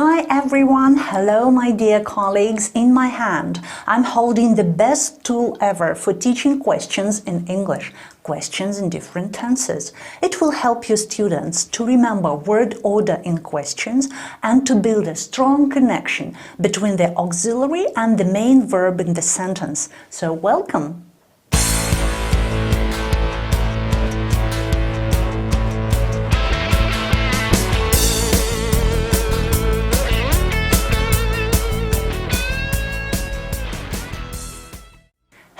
Hi everyone, hello my dear colleagues. In my hand, I'm holding the best tool ever for teaching questions in English, questions in different tenses. It will help you students to remember word order in questions and to build a strong connection between the auxiliary and the main verb in the sentence. So welcome!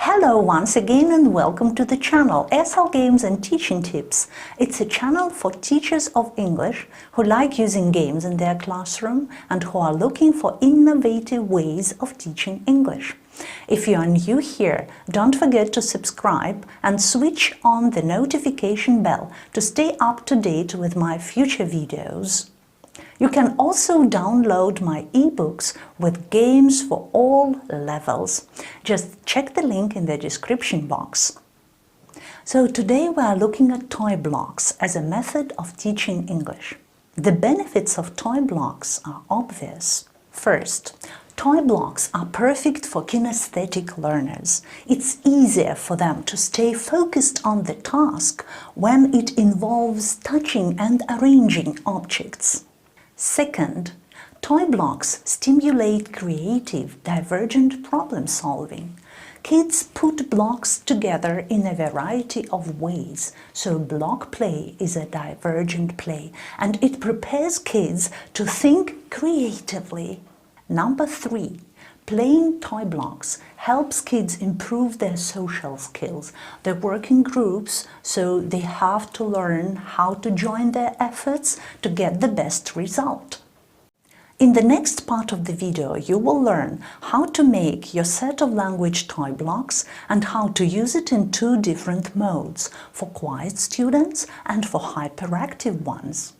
Hello once again and welcome to the channel SL Games and Teaching Tips. It's a channel for teachers of English who like using games in their classroom and who are looking for innovative ways of teaching English. If you are new here, don't forget to subscribe and switch on the notification bell to stay up to date with my future videos. You can also download my ebooks with games for all levels. Just check the link in the description box. So today we are looking at toy blocks as a method of teaching English. The benefits of toy blocks are obvious. First, toy blocks are perfect for kinesthetic learners. It's easier for them to stay focused on the task when it involves touching and arranging objects. Second, toy blocks stimulate creative, divergent problem solving. Kids put blocks together in a variety of ways, so block play is a divergent play, and it prepares kids to think creatively. Number 3. Playing toy blocks helps kids improve their social skills. They work in groups, so they have to learn how to join their efforts to get the best result. In the next part of the video, you will learn how to make your set of language toy blocks and how to use it in 2 different modes, for quiet students and for hyperactive ones.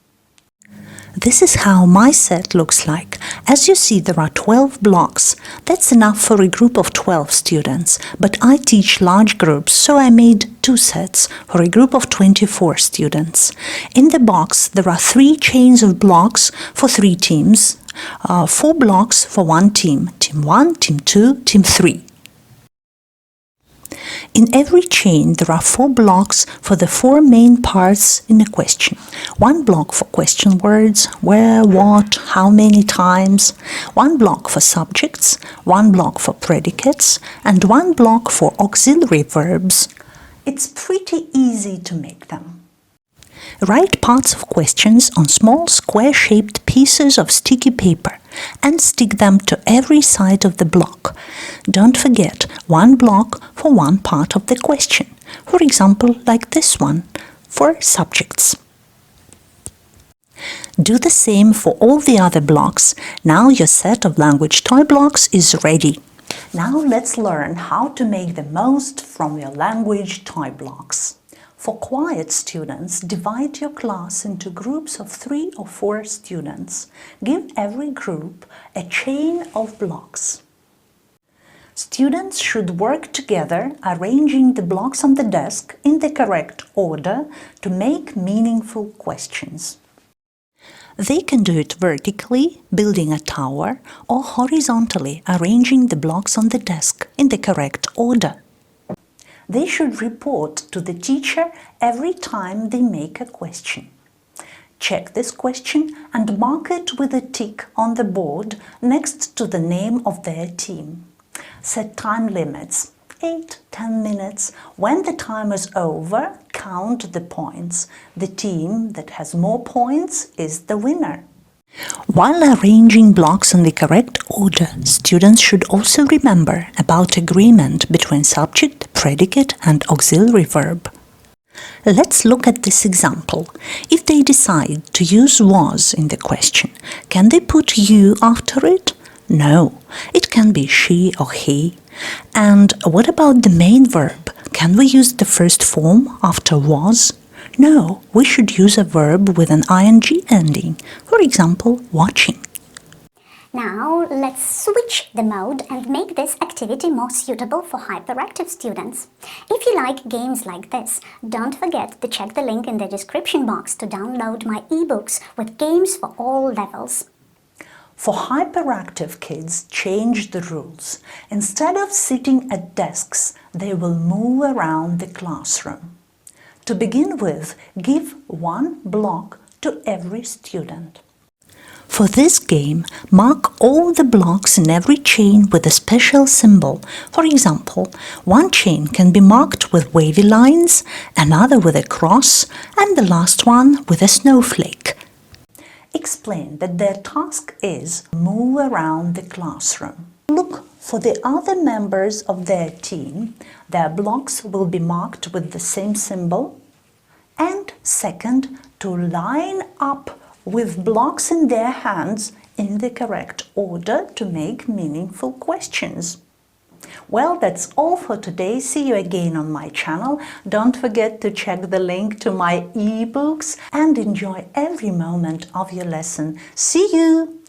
This is how my set looks like. As you see, there are 12 blocks. That's enough for a group of 12 students, but I teach large groups, so I made 2 sets for a group of 24 students. In the box, there are 3 chains of blocks for 3 teams, 4 blocks for 1 team, team 1, team 2, team 3. In every chain, there are 4 blocks for the 4 main parts in a question. 1 block for question words, where, what, how many times, 1 block for subjects, 1 block for predicates, and 1 block for auxiliary verbs. It's pretty easy to make them. Write parts of questions on small square-shaped pieces of sticky paper and stick them to every side of the block. Don't forget 1 block for 1 part of the question, for example, like this one, for subjects. Do the same for all the other blocks. Now your set of language toy blocks is ready. Now let's learn how to make the most from your language toy blocks. For quiet students, divide your class into groups of 3 or 4 students. Give every group a chain of blocks. Students should work together, arranging the blocks on the desk in the correct order to make meaningful questions. They can do it vertically, building a tower, or horizontally, arranging the blocks on the desk in the correct order. They should report to the teacher every time they make a question. Check this question and mark it with a tick on the board next to the name of their team. Set time limits, 8–10 minutes. When the time is over, count the points. The team that has more points is the winner. While arranging blocks in the correct order, students should also remember about agreement between subject, predicate and auxiliary verb. Let's look at this example. If they decide to use was in the question, can they put you after it? No, it can be she or he. And what about the main verb? Can we use the first form after was? No, we should use a verb with an ing ending, for example, watching. Now let's switch the mode and make this activity more suitable for hyperactive students. If you like games like this, don't forget to check the link in the description box to download my ebooks with games for all levels. For hyperactive kids, change the rules. Instead of sitting at desks, they will move around the classroom. To begin with, give one block to every student. For this game, mark all the blocks in every chain with a special symbol. For example, one chain can be marked with wavy lines, another with a cross, and the last one with a snowflake. Explain that their task is move around the classroom. Look for the other members of their team. Their blocks will be marked with the same symbol. And second, to line up with blocks in their hands in the correct order to make meaningful questions. Well, that's all for today. See you again on my channel. Don't forget to check the link to my ebooks and enjoy every moment of your lesson. See you!